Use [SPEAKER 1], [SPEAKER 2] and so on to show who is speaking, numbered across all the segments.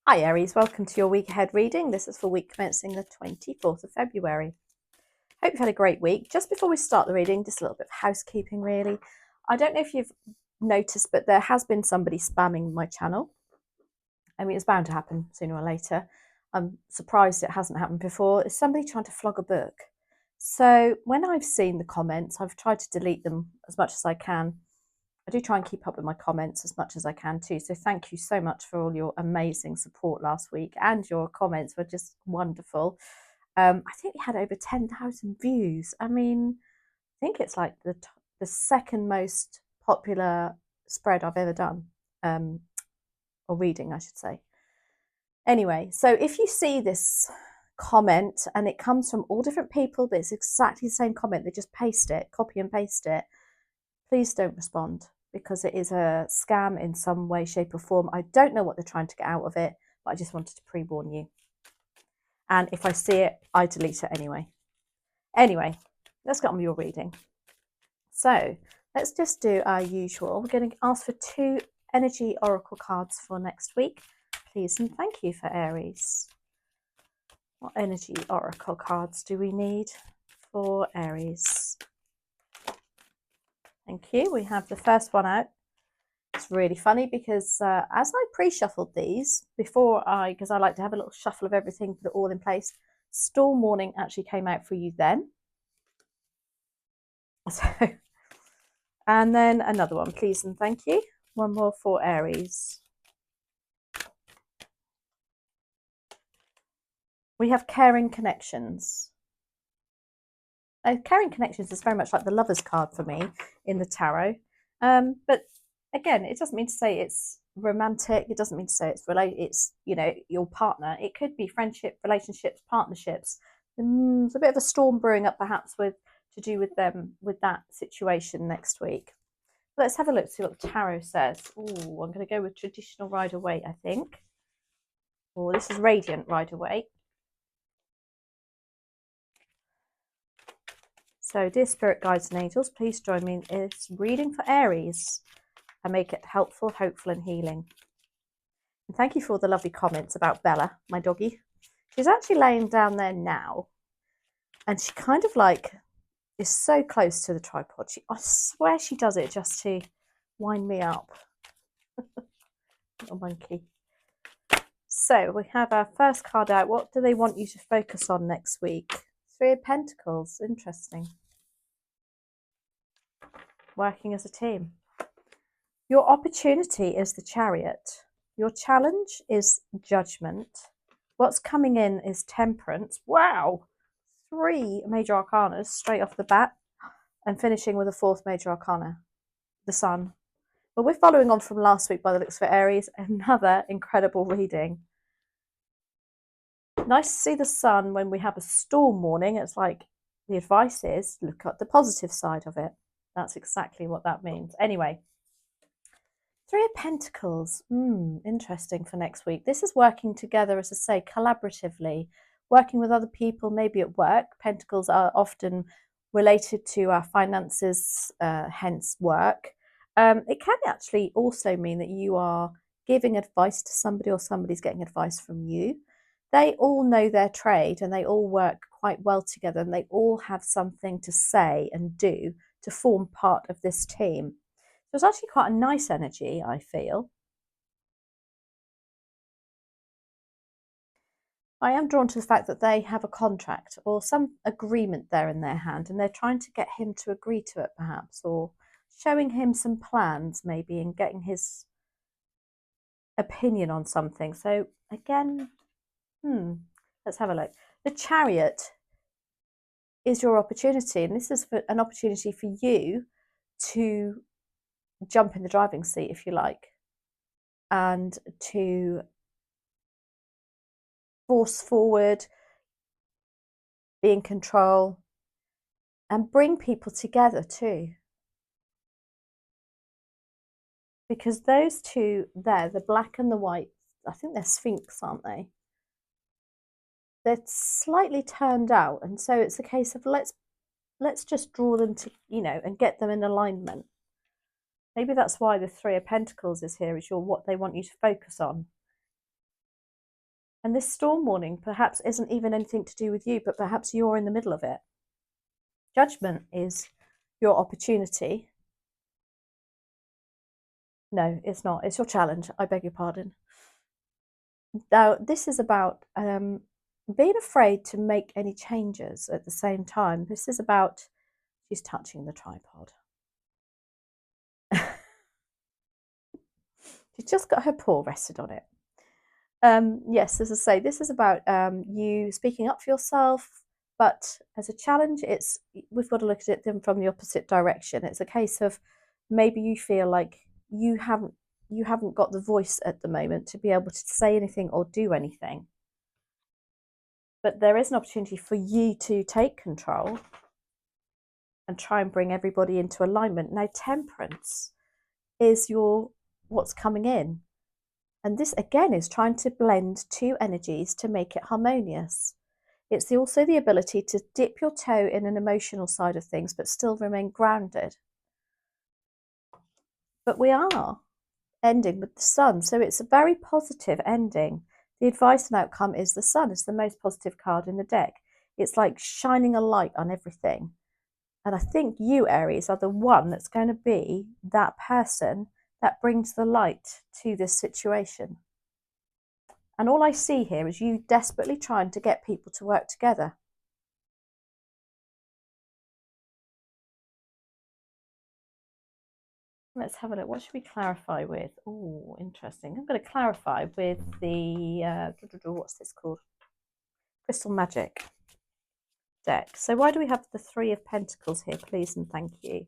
[SPEAKER 1] Hi Aries, welcome to your week ahead reading. This is for week commencing the 24th of February. Hope you've had a great week. Just before we start the reading, just a little bit of housekeeping really. I don't know if you've noticed, but there has been somebody spamming my channel. I mean, it's bound to happen sooner or later. I'm surprised it hasn't happened before. It's somebody trying to flog a book. So when I've seen the comments, I've tried to delete them as much as I can. I do try and keep up with my comments as much as I can too. So thank you so much for all your amazing support last week, and your comments were just wonderful. I think we had over 10,000 views. I mean, I think it's like the second most popular spread I've ever done, or reading, I should say. Anyway, so if you see this comment and it comes from all different people, but it's exactly the same comment, they just paste it, copy and paste it, please don't respond, because it is a scam in some way, shape, or form. I don't know what they're trying to get out of it, but I just wanted to pre-warn you. And if I see it, I delete it anyway. Anyway, let's get on with your reading. So let's just do our usual. We're going to ask for 2 energy oracle cards for next week. Please and thank you for Aries. What energy oracle cards do we need for Aries? Thank you. We have the first one out. It's really funny because as I pre-shuffled these because I like to have a little shuffle of everything, put it all in place, Storm Warning actually came out for you then. So, and then another one, please and thank you. One more for Aries. We have Caring Connections. Caring Connections is very much like the Lover's card for me in the tarot. But again, it doesn't mean to say it's romantic. It doesn't mean to say it's your partner. It could be friendship, relationships, partnerships. There's a bit of a storm brewing up perhaps to do with them, with that situation next week. Let's have a look, see what the tarot says. Oh, I'm going to go with traditional Rider Waite, I think. Oh, this is Radiant Rider Waite. So, dear spirit guides and angels, please join me in this reading for Aries and make it helpful, hopeful, and healing. And thank you for all the lovely comments about Bella, my doggy. She's actually laying down there now, and she kind of like is so close to the tripod. I swear she does it just to wind me up. Little monkey. So we have our first card out. What do they want you to focus on next week? 3 of Pentacles. Interesting. Working as a team. Your opportunity is the Chariot. Your challenge is Judgment. What's coming in is Temperance. Wow! 3 major arcanas straight off the bat, and finishing with a 4th major arcana, the Sun. But we're following on from last week by the looks for Aries. Another incredible reading. Nice to see the Sun when we have a storm warning. It's like the advice is look at the positive side of it. That's exactly what that means. Anyway, 3 of Pentacles. Interesting for next week. This is working together, as I say, collaboratively, working with other people, maybe at work. Pentacles are often related to our finances, hence work. It can actually also mean that you are giving advice to somebody, or somebody's getting advice from you. They all know their trade and they all work quite well together, and they all have something to say and do to form part of this team. So it's actually quite a nice energy, I feel. I am drawn to the fact that they have a contract or some agreement there in their hand, and they're trying to get him to agree to it perhaps, or showing him some plans maybe and getting his opinion on something. So again, let's have a look. The Chariot is your opportunity, and this is an opportunity for you to jump in the driving seat, if you like, and to force forward, be in control, and bring people together too. Because those two there, the black and the white, I think they're Sphinx, aren't they? They're slightly turned out, and so it's a case of let's just draw them to, and get them in alignment. Maybe that's why the 3 of Pentacles is here, is what they want you to focus on. And this storm warning perhaps isn't even anything to do with you, but perhaps you're in the middle of it. Judgment is your opportunity. No, it's not. It's your challenge. I beg your pardon. Now, this is about being afraid to make any changes at the same time. This is about, she's touching the tripod. She's just got her paw rested on it. Yes, as I say, this is about you speaking up for yourself, but as a challenge, we've got to look at them from the opposite direction. It's a case of maybe you feel like you haven't got the voice at the moment to be able to say anything or do anything. But there is an opportunity for you to take control and try and bring everybody into alignment. Now, temperance is what's coming in. And this again is trying to blend two energies to make it harmonious. It's also the ability to dip your toe in an emotional side of things, but still remain grounded. But we are ending with the sun. So it's a very positive ending. The advice and outcome is the sun. It's the most positive card in the deck. It's like shining a light on everything. And I think you, Aries, are the one that's going to be that person that brings the light to this situation. And all I see here is you desperately trying to get people to work together. Let's have a look. What should we clarify with? Oh, interesting. I'm going to clarify with the, what's this called? Crystal Magic deck. So why do we have the Three of Pentacles here, please and thank you?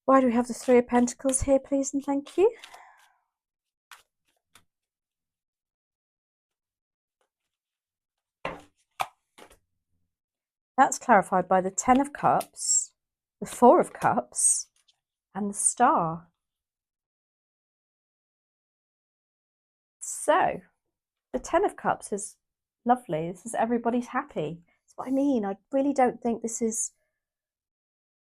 [SPEAKER 1] Why do we have the Three of Pentacles here, please and thank you? That's clarified by the Ten of Cups, the Four of Cups, and the Star. So, the Ten of Cups is lovely. This is everybody's happy. That's what I mean. I really don't think this is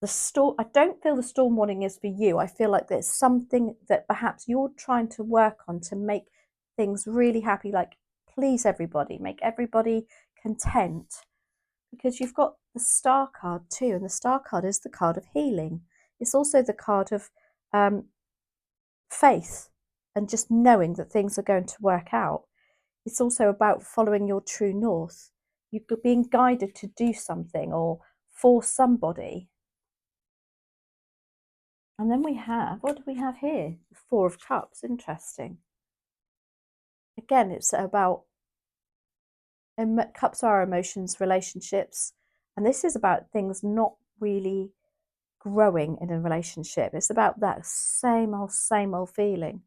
[SPEAKER 1] the storm. I don't feel the storm warning is for you. I feel like there's something that perhaps you're trying to work on to make things really happy, like please everybody, make everybody content. Because you've got the Star card too, and the Star card is the card of healing. It's also the card of faith and just knowing that things are going to work out. It's also about following your true north. You're being guided to do something or for somebody. And then we have, what do we have here? The Four of Cups, interesting. Again, it's about, cups are emotions, relationships, and this is about things not really growing in a relationship. It's about that same old feeling.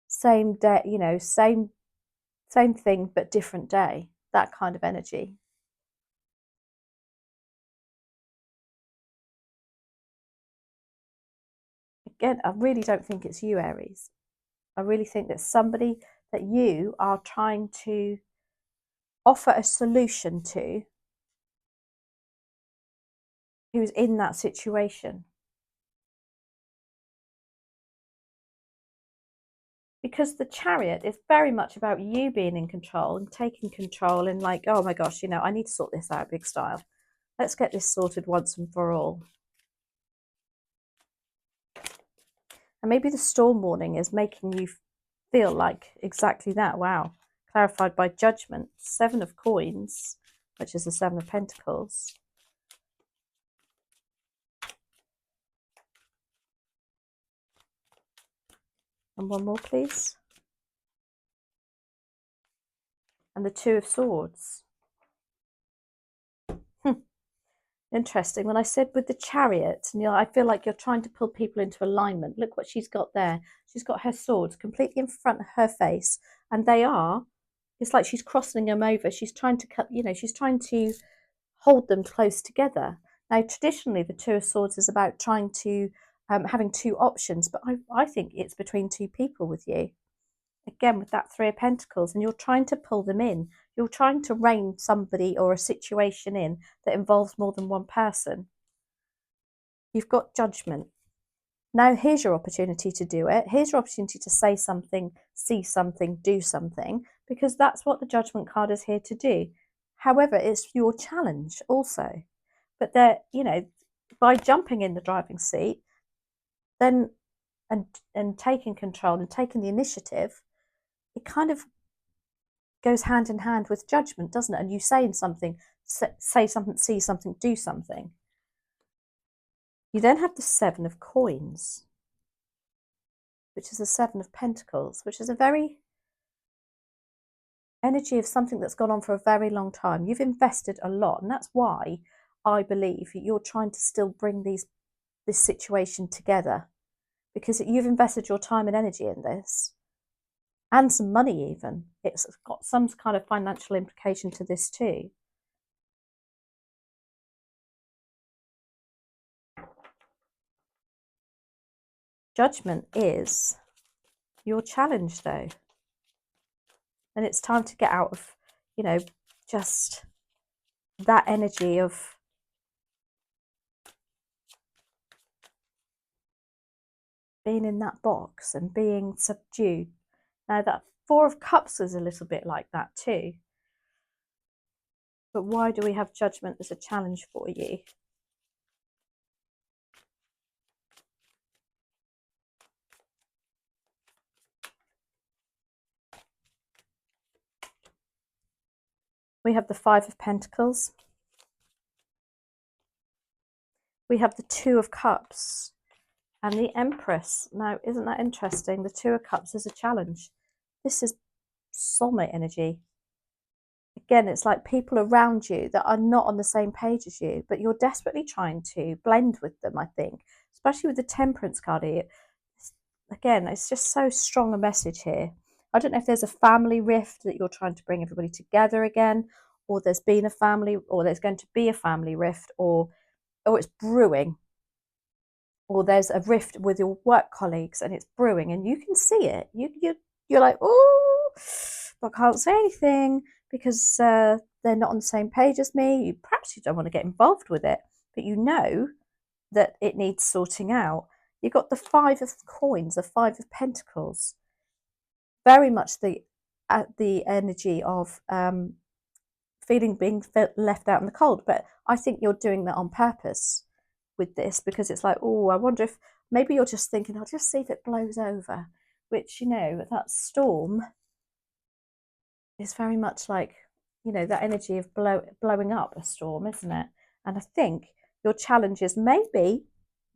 [SPEAKER 1] Same day, you know, same thing, but different day. That kind of energy. Again, I really don't think it's you, Aries. I really think that somebody that you are trying to offer a solution to who's in that situation. Because the Chariot is very much about you being in control and taking control and like, oh my gosh, you know, I need to sort this out big style. Let's get this sorted once and for all. And maybe the storm warning is making you feel like exactly that. Wow. Clarified by Judgment. Seven of Coins, which is the Seven of Pentacles. And one more, please. And the Two of Swords. Interesting. When I said with the Chariot, you know, I feel like you're trying to pull people into alignment. Look what she's got there. She's got her swords completely in front of her face, and it's like she's crossing them over. She's trying to cut, you know, she's trying to hold them close together. Now, traditionally, the Two of Swords is about trying to having two options, but I think it's between two people with you. Again, with that Three of Pentacles, and you're trying to pull them in. You're trying to rein somebody or a situation in that involves more than one person. you've got judgment. Now here's your opportunity to do it. Here's your opportunity to say something, see something, do something, because that's what the judgment card is here to do. However, it's your challenge also. But by jumping in the driving seat, then and taking control and taking the initiative, it kind of goes hand in hand with judgment, doesn't it? And you saying something, say something, see something, do something. You then have the 7 of coins, which is the 7 of pentacles, which is a very energy of something that's gone on for a very long time. You've invested a lot, and that's why I believe you're trying to still bring this situation together, because you've invested your time and energy in this, and some money even. It's got some kind of financial implication to this too. Judgment is your challenge though. And it's time to get out of, just that energy of being in that box and being subdued. Now that 4 of Cups is a little bit like that too. But why do we have judgment as a challenge for you? We have the 5 of Pentacles. We have the 2 of Cups and the Empress. Now, isn't that interesting? The 2 of Cups is a challenge. This is soulmate energy. Again, it's like people around you that are not on the same page as you, but you're desperately trying to blend with them, I think, especially with the Temperance card here. Again, it's just so strong a message here. I don't know if there's a family rift that you're trying to bring everybody together again, or there's been a family, or there's going to be a family rift, or it's brewing, or there's a rift with your work colleagues and it's brewing and you can see it. You're like, oh, but I can't say anything because they're not on the same page as me. Perhaps you don't want to get involved with it, but you know that it needs sorting out. You've got the 5 of coins, the 5 of pentacles. Very much the energy of feeling being left out in the cold. But I think you're doing that on purpose with this, because it's like, oh, I wonder if maybe you're just thinking, I'll just see if it blows over, which, that storm is very much like, that energy of blowing up a storm, isn't it? And I think your challenge is maybe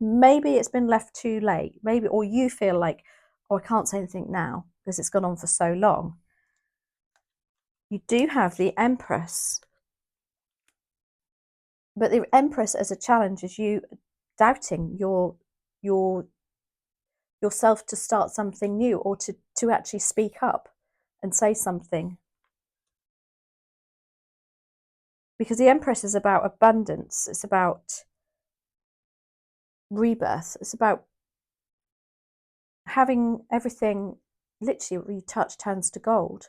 [SPEAKER 1] it's been left too late, or you feel like, oh, I can't say anything now because it's gone on for so long. You do have the Empress, but the Empress as a challenge is you doubting yourself to start something new, or to actually speak up and say something. Because the Empress is about abundance, it's about rebirth, it's about having everything literally what you touch turns to gold.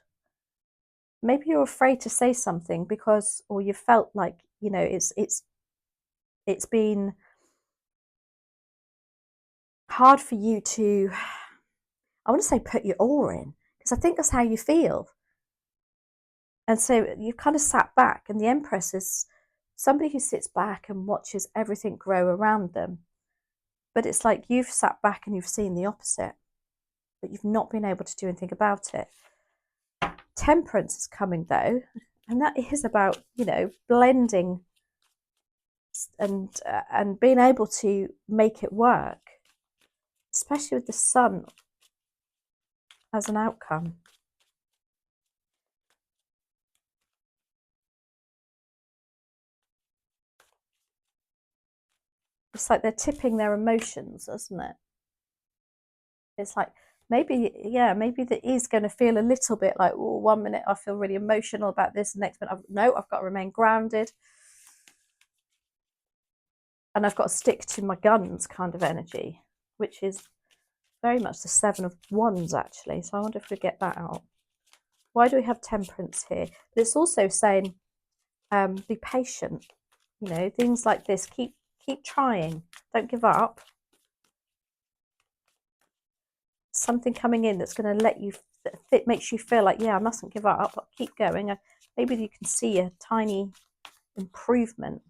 [SPEAKER 1] Maybe you're afraid to say something because, or you felt like, it's been hard for you to, I want to say put your all in, because I think that's how you feel. And so you've kind of sat back, and the Empress is somebody who sits back and watches everything grow around them. But it's like you've sat back and you've seen the opposite, but you've not been able to do anything about it. Temperance is coming though, and that is about, blending and being able to make it work, especially with the Sun as an outcome. It's like they're tipping their emotions, isn't it? It's like maybe that is going to feel a little bit like, oh, 1 minute I feel really emotional about this, the next minute I've got to remain grounded, and I've got to stick to my guns kind of energy, which is very much the 7 of Wands actually. So I wonder if we get that out. Why do we have Temperance here? But it's also saying be patient, things like this, keep Keep trying. Don't give up. Something coming in that's going to let you, that makes you feel like, yeah, I mustn't give up. I'll keep going. Maybe you can see a tiny improvement.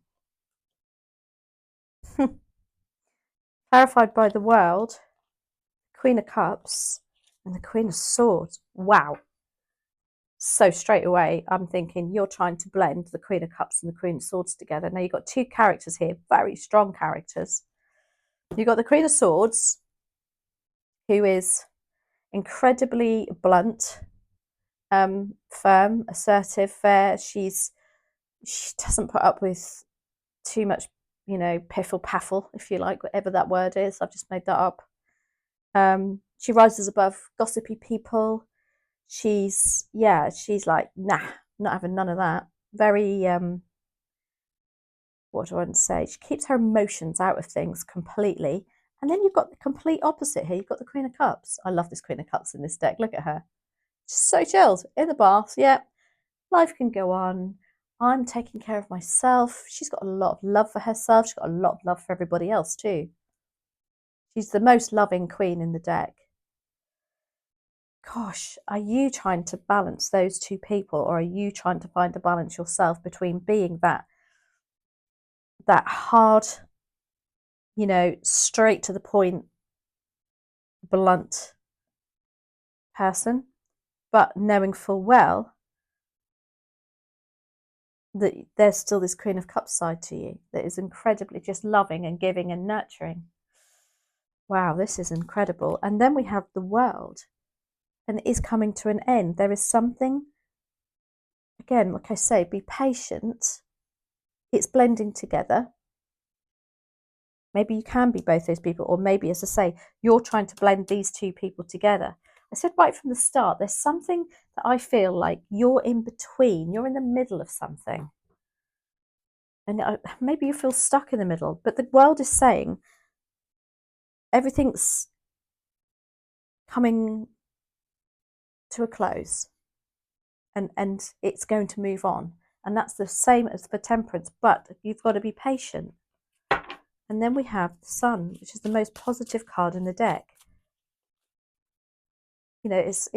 [SPEAKER 1] Clarified by the World, Queen of Cups, and the Queen of Swords. Wow. So straight away, I'm thinking you're trying to blend the Queen of Cups and the Queen of Swords together. Now, you've got two characters here, very strong characters. You've got the Queen of Swords, who is incredibly blunt, firm, assertive, fair. She doesn't put up with too much, piffle paffle, if you like, whatever that word is. I've just made that up. She rises above gossipy people. She's like, nah, not having none of that. Very, what do I want to say? She keeps her emotions out of things completely. And then you've got the complete opposite here. You've got the Queen of Cups. I love this Queen of Cups in this deck. Look at her. She's so chilled in the bath. Yeah, life can go on. I'm taking care of myself. She's got a lot of love for herself. She's got a lot of love for everybody else too. She's the most loving queen in the deck. Gosh, are you trying to balance those two people, or are you trying to find a balance yourself between being that hard, straight to the point, blunt person, but knowing full well that there's still this Queen of Cups side to you that is incredibly just loving and giving and nurturing. Wow, this is incredible. And then we have the World, and it is coming to an end. There is something, again, like I say, be patient. It's blending together. Maybe you can be both those people, or maybe, as I say, you're trying to blend these two people together. I said right from the start, there's something that I feel like you're in between, you're in the middle of something. And maybe you feel stuck in the middle, but the World is saying everything's coming to a close, and it's going to move on. And that's the same as for Temperance, but you've got to be patient. And then we have the Sun, which is the most positive card in the deck. It's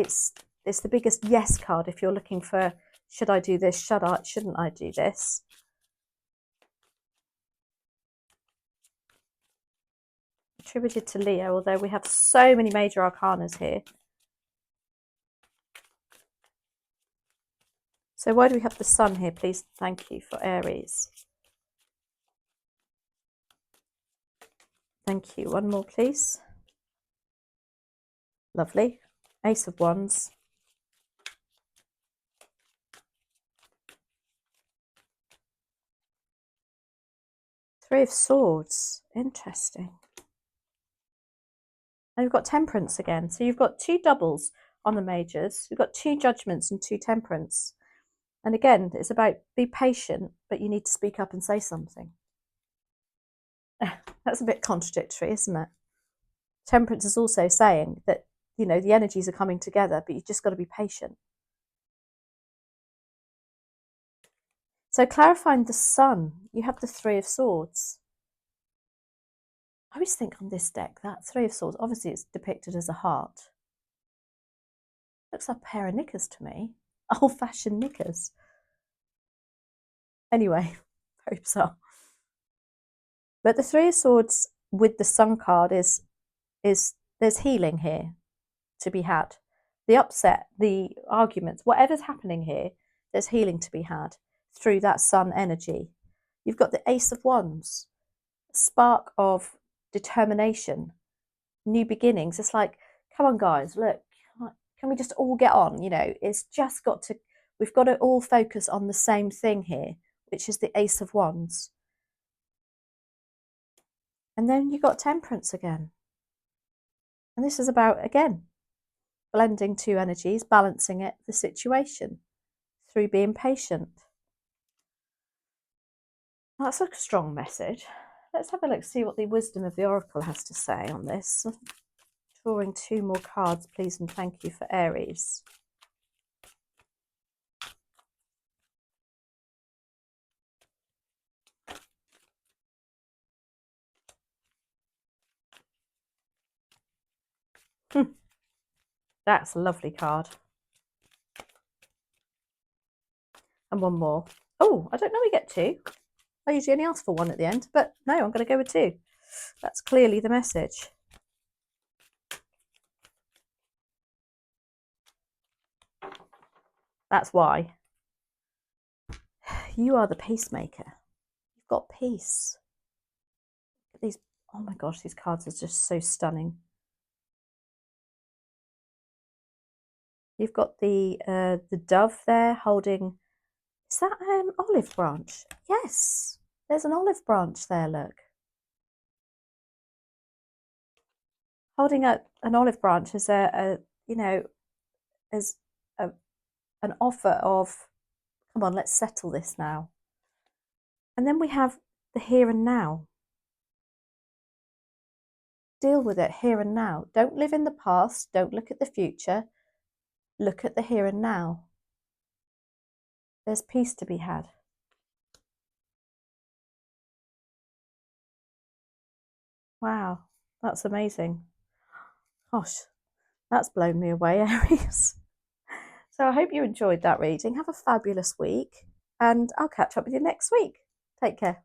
[SPEAKER 1] the biggest yes card if you're looking for, should I do this? Shouldn't I do this? Attributed to Leo, although we have so many major arcanas here. So why do we have the Sun here, please? Thank you, for Aries. Thank you. One more, please. Lovely. Ace of Wands. Three of Swords. Interesting. And we've got Temperance again. So you've got two doubles on the majors. You've got two Judgments and two Temperance. And again, it's about be patient, but you need to speak up and say something. That's a bit contradictory, isn't it? Temperance is also saying that, the energies are coming together, but you've just got to be patient. So clarifying the Sun, you have the Three of Swords. I always think on this deck, that Three of Swords, obviously it's depicted as a heart. Looks like a pair of knickers to me. Old-fashioned knickers. Anyway, very bizarre. But the Three of Swords with the Sun card is there's healing here to be had. The upset, the arguments, whatever's happening here, there's healing to be had through that Sun energy. You've got the Ace of Wands, spark of determination, new beginnings. It's like, come on, guys, look, can we just all get on? It's just we've got to all focus on the same thing here, which is the Ace of Wands. And then you've got Temperance again. And this is about, again, blending two energies, balancing the situation through being patient. That's a strong message. Let's have a look, see what the wisdom of the Oracle has to say on this. Drawing two more cards, please, and thank you, for Aries. That's a lovely card. And one more. Oh, I don't know we get two. I usually only ask for one at the end, but no, I'm going to go with two. That's clearly the message. That's why. You are the peacemaker. You've got peace. Look at these. Oh my gosh, these cards are just so stunning. You've got the dove there holding. Is that an olive branch? Yes, there's an olive branch there. Look, holding an olive branch as a you know as an offer of, come on, let's settle this now. And then we have the here and now. Deal with it here and now. Don't live in the past. Don't look at the future. Look at the here and now. There's peace to be had. Wow, that's amazing. Gosh, that's blown me away, Aries. So I hope you enjoyed that reading. Have a fabulous week, and I'll catch up with you next week. Take care.